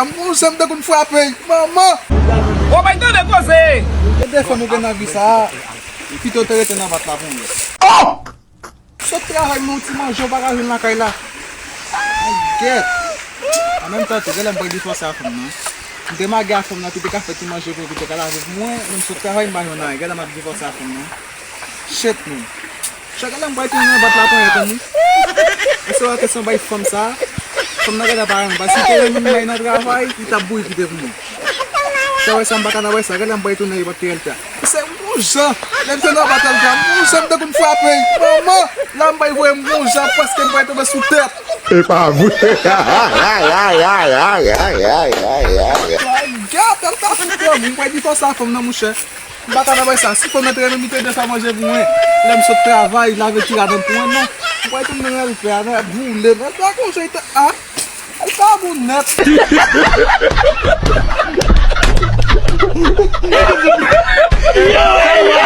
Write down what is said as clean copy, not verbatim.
Mou sam da kon frape, maman. O bay do de kose. E defo nou gen avi sa, pito te rete nan vat la pou mwen. Sot travay moun ti manjou baka joun lakay la. I get. An menm tan te gelen boy di fwa sa fom nan. Mde ma ge a fom nan, pi te ka fe ti manjou pou pito ka la viv mwen, mwen sot travay mba yon nan, gelen ma di fwa sa fom nan. Shit moun. Chak gelen boy ti nan vat la pou yon mwen. E se wak kesyon bay fom sa. Fom nan gelen paran, ba si te yon mwen may nan travay, ita bouy ki dev mwen. Se wè san baka nan wè sa, gelen boy tou nan yon bat ki elta. Se moun jan, lem se nan batal jan, moun jan mde kon frape. Maman, lan bay vwe moun jan, paske mboy tou mwen sou tep. E pa avou. Gap, el ta fou mwen boy di fwa sa fom nan mou chè. Baka nan wè sa, si fom nan tre nan mite de sa manje mwen, lem sot travay, lave tira den pou mwen nan. Boy tou mwen el fè, nan boule, el ta kon jè ite, ha? El ta moun net. Yeah, yeah.